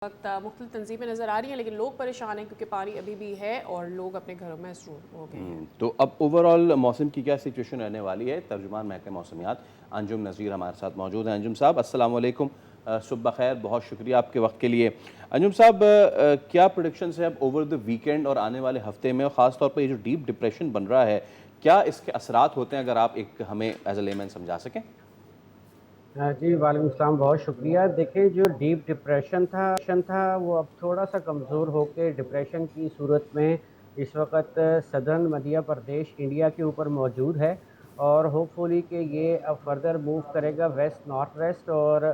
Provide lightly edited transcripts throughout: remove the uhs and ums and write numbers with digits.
वक्त मुख्तलिफ तंजीमें नज़र आ रही हैं, लेकिन लोग परेशान हैं क्योंकि पानी अभी भी है और लोग अपने घरों में मसरूफ़ हो गए हैं। तो अब ओवरऑल मौसम की क्या सिचुएशन रहने वाली है? तर्जुमान महकमे मौसमियात अंजुम नज़ीर हमारे साथ मौजूद हैं। अंजुम साहब अस्सलाम वालेकुम, सुबह खैर, बहुत शुक्रिया आपके वक्त के लिए। अंजुम साहब, क्या प्रोडिक्शंस है अब ओवर द वीकेंड और आने वाले हफ्ते में, और ख़ास तौर पर ये जो डीप डिप्रेशन बन रहा है, क्या इसके असरात होते हैं? अगर आप एक हमें एज ए लेमैन समझा सकें। जी, वालेकुम सलाम, बहुत शुक्रिया। देखिए, जो डीप डिप्रेशन था वो अब थोड़ा-सा कमज़ोर होके डिप्रेशन की सूरत में इस वक़्त सदर्न मध्य प्रदेश इंडिया के ऊपर मौजूद है और होपफुली कि ये अब फर्दर मूव करेगा वेस्ट नॉर्थ वेस्ट और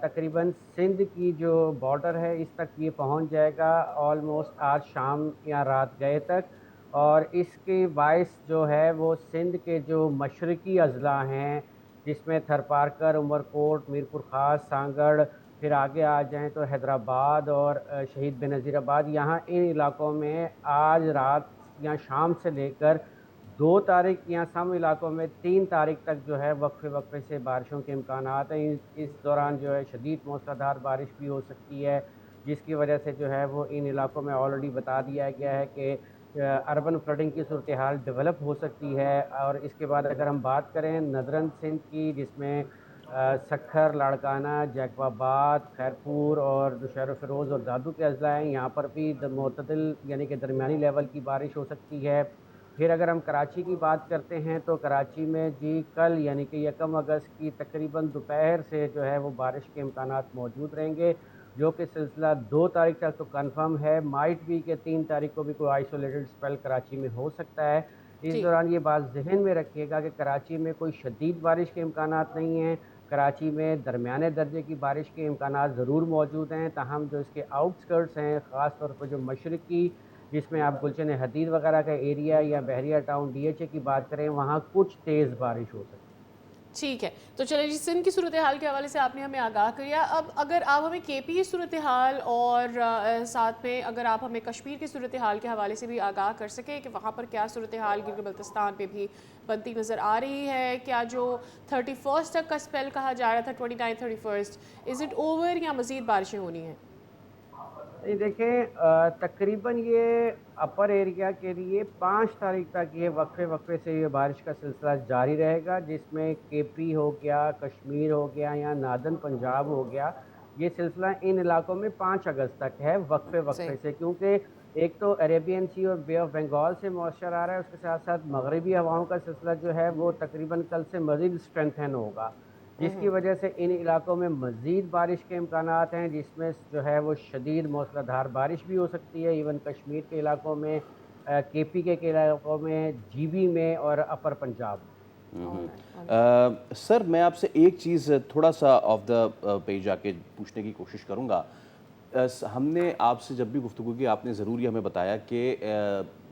तकरीबन सिंध की जो बॉर्डर है इस तक ये पहुंच जाएगा ऑलमोस्ट आज शाम या रात गए तक। और इसके बायस जो है वो सिंध के जो मशरकी अज़ला हैं जिसमें थरपारकर, उमरकोट, मीरपुर ख़ास, सांगड़, फिर आगे आ जाएँ तो हैदराबाद और शहीद बेनज़ीराबाद, यहाँ इन इलाकों में आज रात या शाम से लेकर 2 तारीख या सम इलाकों में 3 तारीख तक जो है वक्फ़े-वक्फ़े से बारिशों के इम्कानात हैं। इस दौरान जो है शदीद मूसलाधार बारिश भी हो सकती है, जिसकी वजह से जो है वो इन इलाकों में ऑलरेडी बता दिया गया है कि अर्बन फ्लडिंग की सूरत हाल डेवलप हो सकती है। और इसके बाद अगर हम बात करें नदरन सिंध की, जिसमें सखर, लाड़काना, जैकबाबाद, खैरपुर और दुशहर फ़िरोज़ और दादू के अज़ला हैं, यहाँ पर भी मुतदिल यानी कि दरमियानी लेवल की बारिश हो सकती है। फिर अगर हम कराची की बात करते हैं तो कराची में जी कल यानी कि 1 अगस्त की तकरीबन दोपहर से जो है वो बारिश के इम्कानात मौजूद रहेंगे, जो कि सिलसिला 2 तारीख तक तो कन्फर्म है, माइट भी कि 3 तारीख को भी कोई आइसोलेटेड स्पेल कराची में हो सकता है। इस जी। दौरान ये बात ज़हन में रखिएगा कि कराची में कोई शदीद बारिश के इम्कानात नहीं हैं, कराची में दरमियाने दर्जे की बारिश के इम्कानात ज़रूर मौजूद हैं, ताहम जो इसके आउटस्कर्ट्स हैं, ख़ास तौर पर जो मशरकी, जिसमें आप गुलशन हदीद वगैरह का एरिया या बहरिया टाउन डीएचए की बात करें, वहाँ कुछ तेज़ बारिश हो सकती है। ठीक है, तो चलिए जी, सिंध की सूरत हाल के हवाले से आपने हमें आगाह किया। अब अगर आप हमें केपी की सूरत हाल और साथ में अगर आप हमें कश्मीर की सूरत हाल के हवाले से भी आगाह कर सकें कि वहाँ पर क्या सूरत हाल गिलगित बल्तिस्तान पे भी बनती नज़र आ रही है, क्या जो 31 तक का स्पेल कहा जा रहा था, 29 31, इज़ इट ओवर या मज़ीद बारिशें होनी हैं? ये देखें, तकरीबन ये अपर एरिया के लिए 5 तारीख तक ये वक्फे-वक्फे से ये बारिश का सिलसिला जारी रहेगा, जिसमें केपी हो गया, कश्मीर हो गया या नादन पंजाब हो गया। ये सिलसिला इन इलाकों में 5 अगस्त तक है वक्फे-वक्फे सही। से, क्योंकि एक तो अरेबियन सी और बे ऑफ बंगाल से मॉइस्चर आ रहा है, उसके साथ-साथ मगरिबी हवाओं का सिलसिला जो है वो तकरीबन कल से मज़ीद स्ट्रेंथन होगा। जिसकी वजह से इन इलाकों में मज़ीद बारिश के इम्कानात हैं, जिसमें जो है वो शदीद मूसलाधार बारिश भी हो सकती है, इवन कश्मीर के इलाकों में, केपी के इलाकों में, जीबी में और अपर पंजाब में। Alright, alright. सर, मैं आपसे एक चीज़ थोड़ा सा ऑफ द पेज आके पूछने की कोशिश करूँगा। हमने आपसे जब भी गुफ्तगू की, आपने ज़रूर ये हमें बताया कि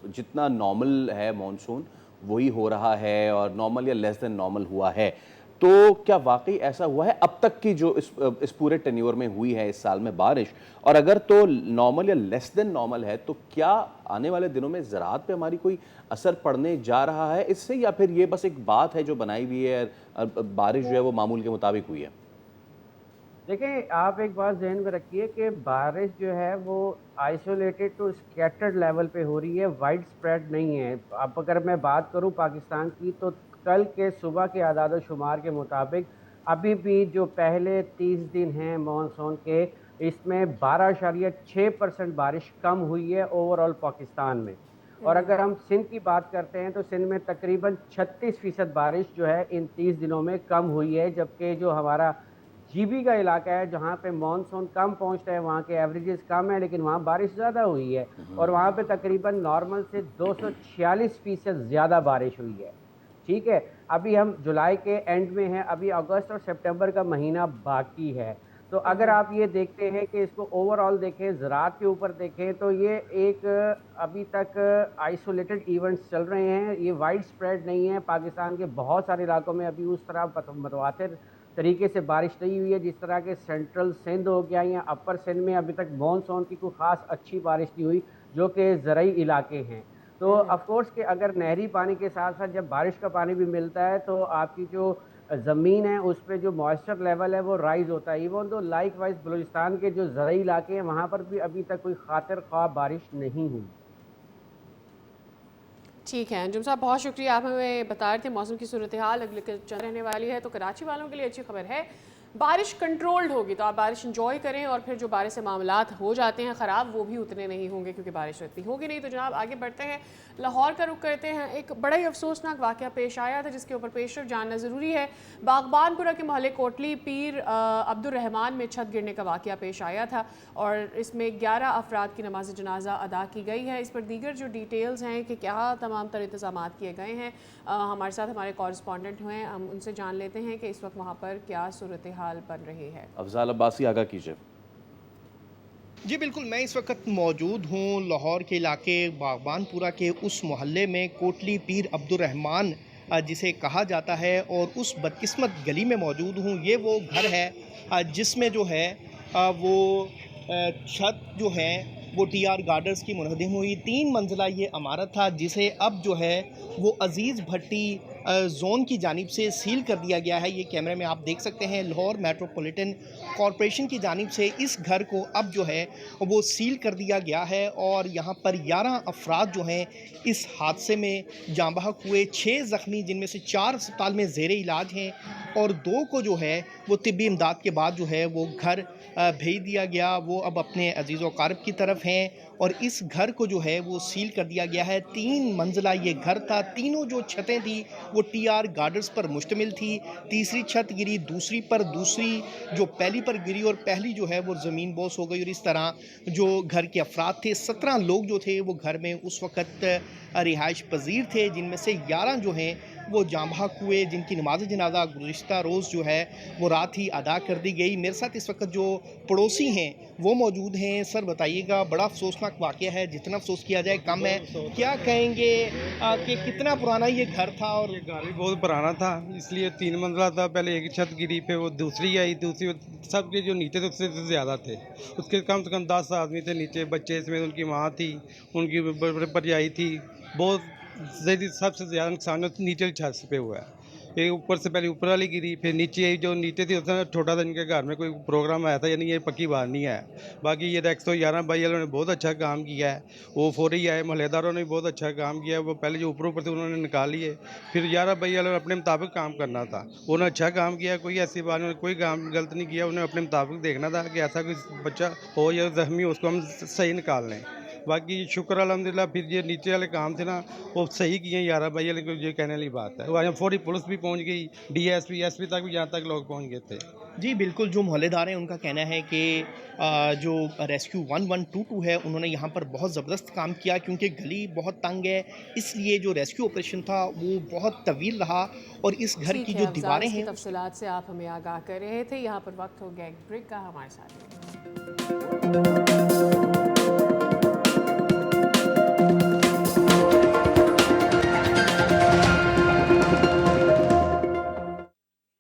जितना नॉर्मल है मॉनसून वही हो रहा है, और नॉर्मल या लेस देन नॉर्मल हुआ है। तो क्या वाकई ऐसा हुआ है अब तक की जो इस पूरे टेन्योर में हुई है इस साल में बारिश? और अगर तो नॉर्मल या लेस देन नॉर्मल है, तो क्या आने वाले दिनों में ज़राअत पे हमारी कोई असर पड़ने जा रहा है इससे, या फिर ये बस एक बात है जो बनाई हुई है, बारिश जो है वो मामूल के मुताबिक हुई है? देखिए, आप एक बात ज़हन में रखिए कि बारिश जो है वो आइसोलेटेड टू स्कैटर्ड लेवल पे हो रही है, वाइड स्प्रेड नहीं है। अब अगर मैं बात करूं पाकिस्तान की, तो कल के सुबह के आदाद-ओ-शुमार के मुताबिक अभी भी जो पहले 30 दिन हैं मॉनसून के, इसमें 12.6% बारिश कम हुई है ओवरऑल पाकिस्तान में। और अगर हम सिंध की बात करते हैं तो सिंध में तकरीबन 36% बारिश जो है इन 30 दिनों में कम हुई है, जबकि जो हमारा जीबी का इलाका है जहाँ पे मानसून कम पहुँचता है, वहाँ के एवरेजेस कम है, लेकिन वहाँ बारिश ज़्यादा हुई है और वहाँ पे तकरीबन नॉर्मल से 246% ज़्यादा बारिश हुई है। ठीक है, अभी हम जुलाई के एंड में हैं, अभी अगस्त और सितंबर का महीना बाकी है। तो अगर आप ये देखते हैं कि इसको ओवरऑल देखें, ज़राअत के ऊपर देखें, तो ये एक अभी तक आइसोलेटेड इवेंट्स चल रहे हैं, ये वाइड स्प्रेड नहीं है। पाकिस्तान के बहुत सारे इलाकों में अभी उस तरह मुतवातिर तरीके से बारिश नहीं हुई है, जिस तरह के सेंट्रल सिंध हो गया या अपर सिंध में अभी तक मानसून की कोई ख़ास अच्छी बारिश नहीं हुई, जो कि ज़रई इलाके हैं। तो ऑफ़ कोर्स कि अगर नहरी पानी के साथ-साथ जब बारिश का पानी भी मिलता है, तो आपकी जो ज़मीन है उस पे जो मॉइस्चर लेवल है वो राइज़ होता है। इवन तो लाइक वाइज़ बलूचिस्तान के जो ज़रई इलाके हैं वहाँ पर भी अभी तक कोई खातिर ख्वाह बारिश नहीं हुई। ठीक है अंजुम साहब, बहुत शुक्रिया। आप हमें बता रहे थे मौसम की सूरत हाल अगले कुछ रहने वाली है, तो कराची वालों के लिए अच्छी खबर है, बारिश कंट्रोल्ड होगी, तो आप बारिश इंजॉय करें और फिर जो बारिश से मामलात हो जाते हैं ख़राब वो भी उतने नहीं होंगे क्योंकि बारिश इतनी होगी नहीं। तो जनाब आगे बढ़ते हैं, लाहौर का रुख करते हैं। एक बड़ा ही अफसोसनाक वाक़या पेश आया था जिसके ऊपर पेशरफ जानना ज़रूरी है। बागबानपुरा के मोहल्ले कोटली पीर अब्दुर्रहमान में छत गिरने का वाक़या पेश आया था और इसमें 11 अफराद की नमाज जनाजा अदा की गई है। इस पर दीगर जो डिटेल्स हैं कि क्या तमाम तर इंतज़ाम किए गए हैं, हमारे साथ हमारे कॉरेस्पॉन्डेंट हैं, हम उनसे जान लेते हैं कि इस वक्त वहाँ पर क्या सूरत हाल बन रही है। अफजाल अब्बासी आगाह कीजिए। जी बिल्कुल, मैं इस वक्त मौजूद हूँ लाहौर के इलाके बागबानपुरा के उस मोहल्ले में कोटली पीर अब्दुर्रहमान जिसे कहा जाता है, और उस बदकिस्मत गली में मौजूद हूँ। ये वो घर है जिसमें जो है वो छत जो है वो टीआर गार्डर्स की मुनहदम हुई। 3 मंजिला ये इमारत था जिसे अब जो है वो अजीज़ भट्टी ज़ोन की जानिब से सील कर दिया गया है। ये कैमरे में आप देख सकते हैं, लाहौर मेट्रोपॉलिटन कॉरपोरेशन की जानिब से इस घर को अब जो है वो सील कर दिया गया है और यहाँ पर 11 अफराद जो हैं इस हादसे में जाँ बहक हुए। 6 ज़ख्मी, जिनमें से 4 अस्पताल में ज़ेर इलाज हैं और 2 को जो है वो तिब्बी इमदाद के बाद जो है वो घर भेज दिया गया। वो अब अपने अजीज़ व अकारिब की तरफ हैं और इस घर को जो है वो सील कर दिया गया है। 3 मंजिला ये घर था। तीनों जो छतें थी वो टीआर गार्डर्स पर मुश्तमिल थी। तीसरी छत गिरी, दूसरी पर, दूसरी जो पहली पर गिरी और पहली जो है वो ज़मीन बोस हो गई। और इस तरह जो घर के अफराद थे, 17 लोग जो थे वो घर में उस वक़्त रिहाइश पजीर थे, जिनमें से 11 जो हैं वो जाँ बहक हुए, जिनकी नमाज जनाजा गुज़िश्ता रोज़ जो है वो रात ही अदा कर दी गई। मेरे साथ इस वक्त जो पड़ोसी हैं वो मौजूद हैं। सर बताइएगा, बड़ा अफसोसनाक वाक़या है, जितना अफसोस किया जाए कम है। क्या कहेंगे कि कितना पुराना ये घर था? और ये घर भी बहुत पुराना था, इसलिए 3 मंजिला था। पहले एक छत गिरी, फिर वो दूसरी आई, दूसरी सबके जो नीचे थे उससे ज़्यादा थे। उसके कम से कम 10 आदमी थे नीचे, बच्चे इसमें, उनकी माँ थी, उनकी भरजाई थी। बहुत सबसे ज़्यादा नुकसान नीचे छत पे हुआ है। ये ऊपर से पहले ऊपर वाली गिरी, फिर नीचे जो नीचे थी उसमें छोटा था, इनके घर में कोई प्रोग्राम आया था, यानी ये पक्की बात नहीं है। बाकी ये रेक्स 11 भाई वालों ने बहुत अच्छा काम किया है, वो फौरी आए, मोहल्लेदारों ने भी बहुत अच्छा काम किया है। वो पहले जो ऊपर थे उन्होंने निकाल लिए, फिर 11 भाई वालों ने अपने मुताबिक काम करना था, उन्होंने अच्छा काम किया। कोई ऐसी बात नहीं, कोई काम गलत नहीं किया, उन्हें अपने मुताबिक देखना था कि ऐसा कोई बच्चा हो या जख्मी हो उसको हम सही निकाल लें। बाकी शुक्र अल्हम्दुलिल्लाह, फिर ये नीचे वाले काम थे ना वो सही किए 11 भाई वाले को, ये कहने वाली बात है। वहाँ फौरी पुलिस भी पहुँच गई, डीएसपी एसपी तक भी, यहाँ तक लोग पहुँच गए थे। जी बिल्कुल, जो मोहल्लेदार हैं उनका कहना है कि जो रेस्क्यू 1122 है उन्होंने यहाँ पर बहुत ज़बरदस्त काम किया, क्योंकि गली बहुत तंग है, इसलिए जो रेस्क्यू ऑपरेशन था वो बहुत तवील रहा और इस घर ठीक की है जो अफजाल, दीवारें इसकी हैं तफसीलात से आप हमें आगाह कर रहे थे। यहाँ पर वक्त हो गया एक ब्रेक का, हमारे साथ रहिए।